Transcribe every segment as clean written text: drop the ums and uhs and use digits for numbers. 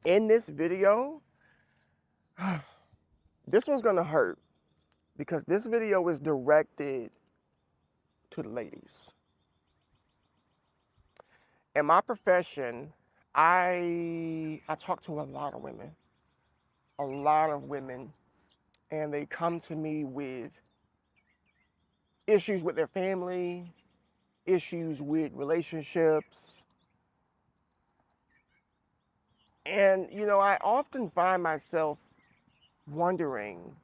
In this video, this one's gonna hurt because this video is directed to the ladies. In my profession, I talk to a lot of women, and they come to me with issues with their family, issues with relationships. And, I often find myself wondering,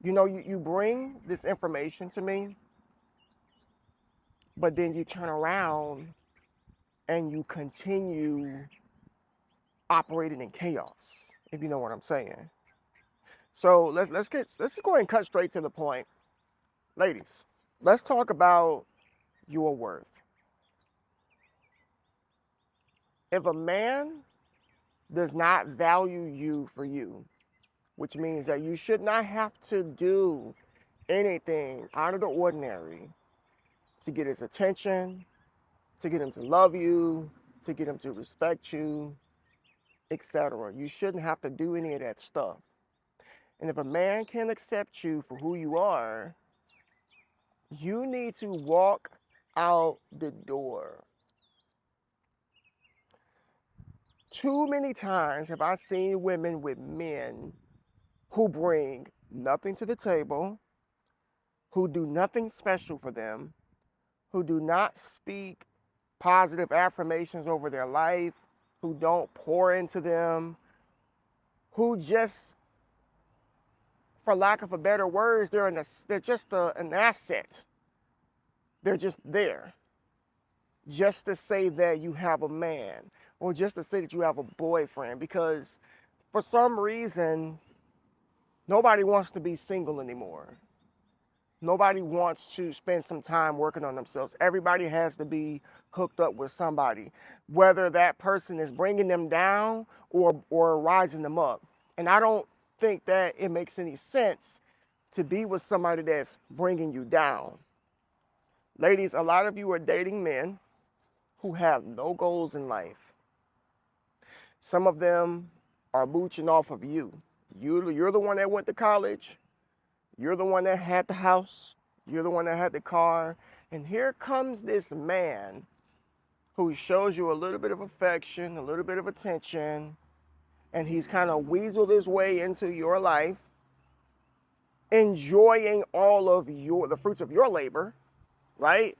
you bring this information to me, but then you turn around and you continue operating in chaos, if you know what I'm saying. So let's just go ahead and cut straight to the point. Ladies, let's talk about your worth. If a man does not value you for you, which means that you should not have to do anything out of the ordinary to get his attention, to get him to love you, to get him to respect you, etc. You shouldn't have to do any of that stuff. And if a man can accept you for who you are, you need to walk out the door. Too many times have I seen women with men who bring nothing to the table, who do nothing special for them, who do not speak positive affirmations over their life, who don't pour into them, who just, for lack of a better words, they're just an asset. They're just there, just to say that you have a man, or just to say that you have a boyfriend, because for some reason, nobody wants to be single anymore. Nobody wants to spend some time working on themselves. Everybody has to be hooked up with somebody, whether that person is bringing them down or rising them up. And I don't think that it makes any sense to be with somebody that's bringing you down. Ladies, a lot of you are dating men who have no goals in life. Some of them are mooching off of you. You're the one that went to college. You're the one that had the house. You're the one that had the car. And here comes this man who shows you a little bit of affection, a little bit of attention, and he's kind of weaseled his way into your life, enjoying all of the fruits of your labor, right?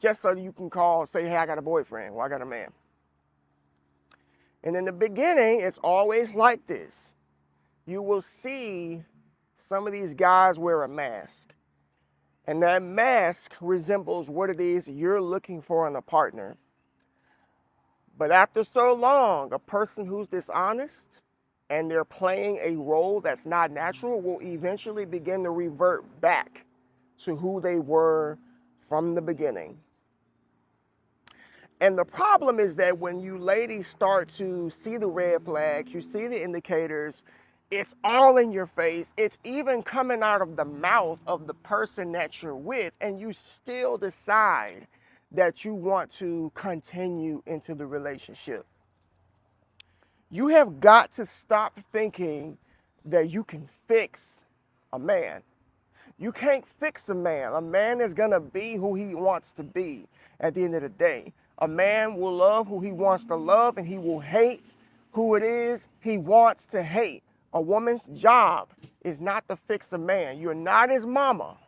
Just so you can say, hey, I got a boyfriend, or I got a man. And in the beginning, it's always like this. You will see some of these guys wear a mask. And that mask resembles what it is you're looking for in a partner. But after so long, a person who's dishonest and they're playing a role that's not natural will eventually begin to revert back to who they were from the beginning. And the problem is that when you ladies start to see the red flags, you see the indicators, it's all in your face. It's even coming out of the mouth of the person that you're with, and you still decide that you want to continue into the relationship. You have got to stop thinking that you can fix a man. You can't fix a man. A man is going to be who he wants to be at the end of the day. A man will love who he wants to love, and he will hate who it is he wants to hate. A woman's job is not to fix a man. You're not his mama.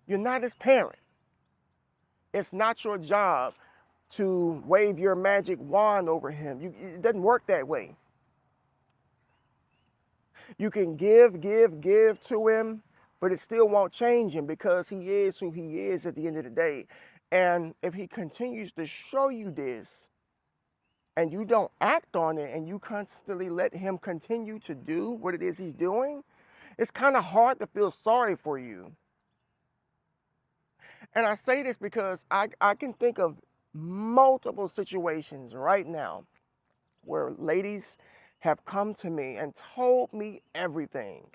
You're not his parent. It's not your job to wave your magic wand over him. It doesn't work that way. You can give to him, but it still won't change him because he is who he is at the end of the day. And if he continues to show you this, and you don't act on it, and you constantly let him continue to do what it is he's doing, it's kind of hard to feel sorry for you. And I say this because I can think of multiple situations right now where ladies have come to me and told me everything.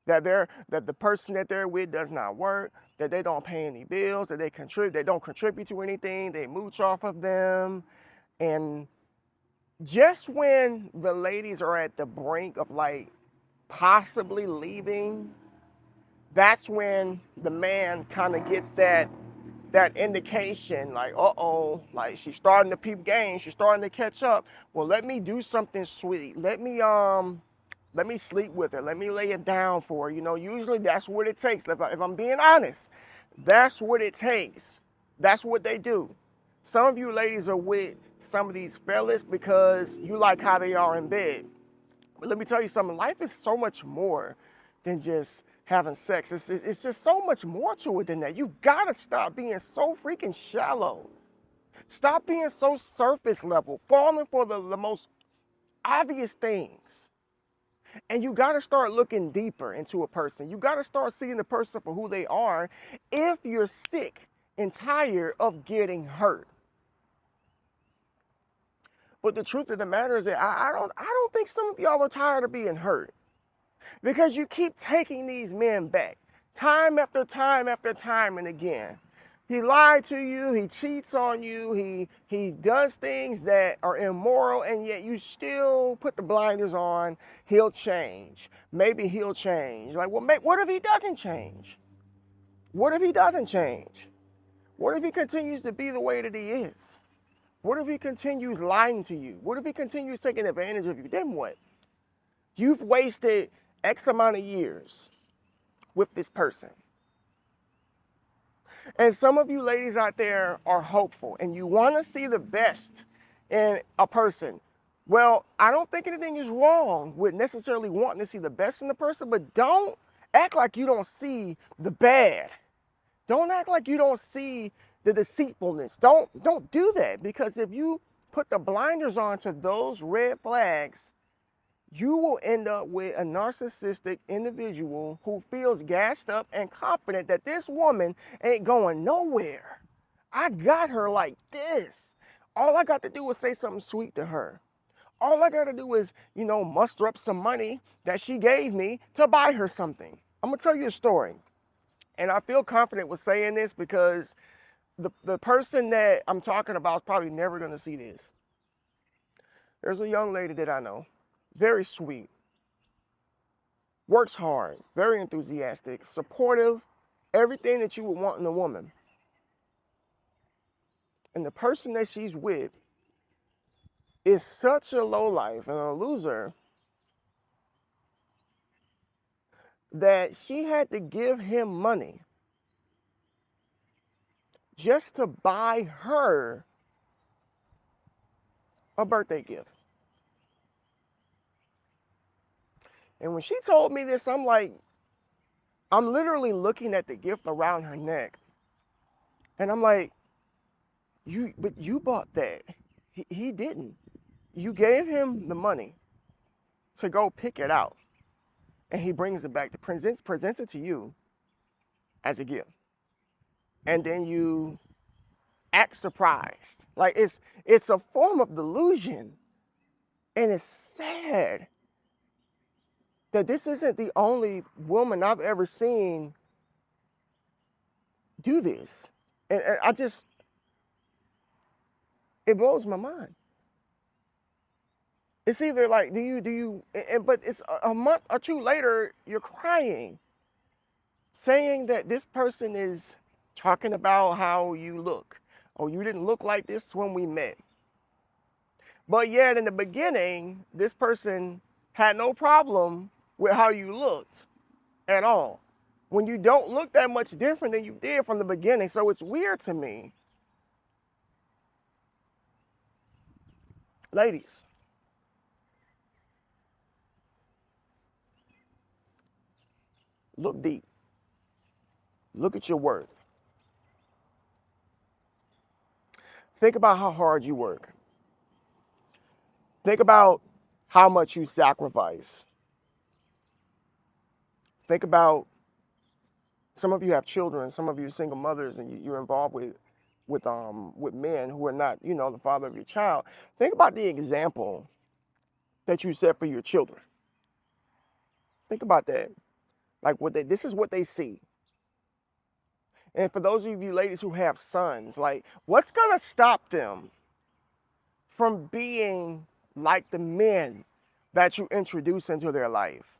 That the person that they're with does not work, that they don't pay any bills, that they don't contribute to anything, they mooch off of them, And just when the ladies are at the brink of like possibly leaving, that's when the man kind of gets that indication, like, uh-oh, like she's starting to peep game, she's starting to catch up. Well, let me do something sweet. Let me sleep with her. Let me lay it down for her. You know, usually that's what it takes. If I'm being honest, that's what it takes. That's what they do. Some of you ladies are with some of these fellas because you like how they are in bed. But let me tell you something, life is so much more than just having sex. It's just so much more to it than that. You gotta stop being so freaking shallow. Stop being so surface level, falling for the most obvious things. And you gotta start looking deeper into a person. You gotta start seeing the person for who they are if you're sick and tired of getting hurt. But the truth of the matter is that I don't think some of y'all are tired of being hurt. Because you keep taking these men back time after time after time and again. He lied to you, he cheats on you, he does things that are immoral, and yet you still put the blinders on. He'll change. Maybe he'll change. Like, well, what if he doesn't change? What if he doesn't change? What if he continues to be the way that he is? What if he continues lying to you? What if he continues taking advantage of you? Then what? You've wasted X amount of years with this person. And some of you ladies out there are hopeful and you want to see the best in a person. Well, I don't think anything is wrong with necessarily wanting to see the best in the person, but don't act like you don't see the bad. Don't act like you don't see the deceitfulness. Don't do that, because if you put the blinders on to those red flags, you will end up with a narcissistic individual who feels gassed up and confident that this woman ain't going nowhere. I got her like this. All I got to do is say something sweet to her. All I got to do is, muster up some money that she gave me to buy her something. I'm going to tell you a story. And I feel confident with saying this because the person that I'm talking about is probably never going to see this. There's a young lady that I know. Very sweet, works hard, very enthusiastic, supportive, everything that you would want in a woman. And the person that she's with is such a lowlife and a loser that she had to give him money just to buy her a birthday gift. And when she told me this, I'm literally looking at the gift around her neck. And I'm like, but you bought that. He didn't. You gave him the money to go pick it out. And he brings it back, presents it to you as a gift. And then you act surprised. Like it's a form of delusion. And it's sad that this isn't the only woman I've ever seen do this. And it blows my mind. It's either like, but it's a month or two later, you're crying, saying that this person is talking about how you look. Oh, you didn't look like this when we met. But yet in the beginning, this person had no problem with how you looked at all, when you don't look that much different than you did from the beginning. So it's weird to me. Ladies, look deep. Look at your worth. Think about how hard you work. Think about how much you sacrifice. Think about, some of you have children, some of you are single mothers, and you're involved with men who are not, the father of your child. Think about the example that you set for your children. Think about that. Like this is what they see. And for those of you ladies who have sons, like, what's gonna stop them from being like the men that you introduce into their life.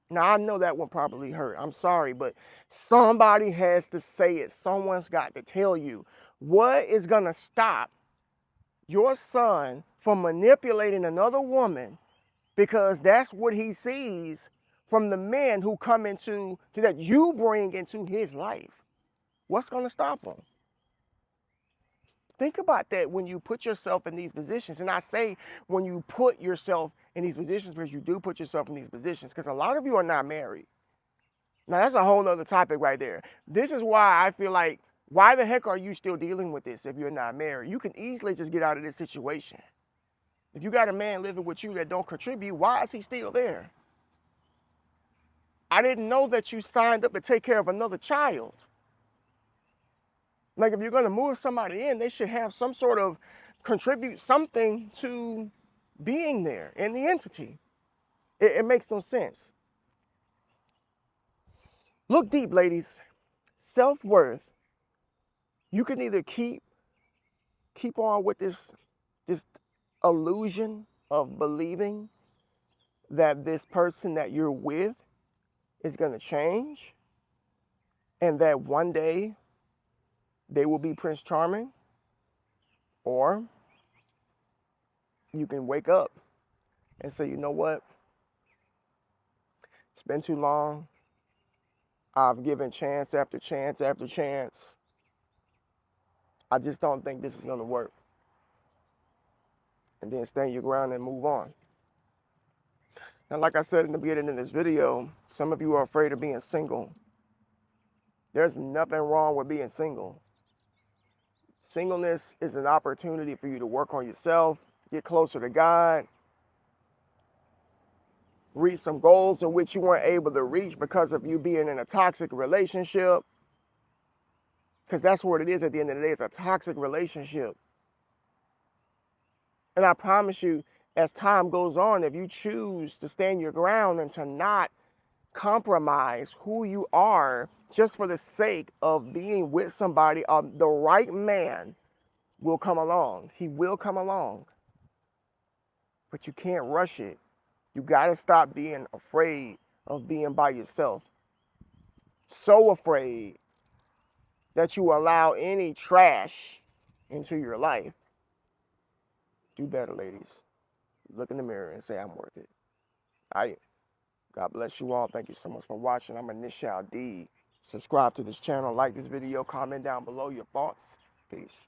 Now, I know that one probably hurt. I'm sorry, but somebody has to say it. Someone's got to tell you what is going to stop your son from manipulating another woman, because that's what he sees from the men who come into, that you bring into his life. What's going to stop him? Think about that when you put yourself in these positions. And I say when you put yourself in these positions, because you do put yourself in these positions, because a lot of you are not married. Now, that's a whole nother topic right there. This is why I feel like, why the heck are you still dealing with this if you're not married? You can easily just get out of this situation. If you got a man living with you that don't contribute, why is he still there? I didn't know that you signed up to take care of another child. Like, if you're going to move somebody in, they should have some sort of contribute something to being there in the entity. It makes no sense. Look deep, ladies. Self-worth. You can either keep on with this illusion of believing that this person that you're with is going to change and that one day they will be Prince Charming, or you can wake up and say, you know what? It's been too long. I've given chance after chance after chance. I just don't think this is going to work. And then stand your ground and move on. Now, like I said in the beginning of this video, some of you are afraid of being single. There's nothing wrong with being single. Singleness is an opportunity for you to work on yourself, get closer to God, reach some goals in which you weren't able to reach because of you being in a toxic relationship. Because that's what it is at the end of the day. It's a toxic relationship. And I promise you, as time goes on, if you choose to stand your ground and to not compromise who you are just for the sake of being with somebody, the right man will come along. He will come along. But you can't rush it. You got to stop being afraid of being by yourself. So afraid that you allow any trash into your life. Do better, ladies. Look in the mirror and say, I'm worth it. God bless you all. Thank you so much for watching. I'm Initial D. Subscribe to this channel, like this video, comment down below your thoughts. Peace.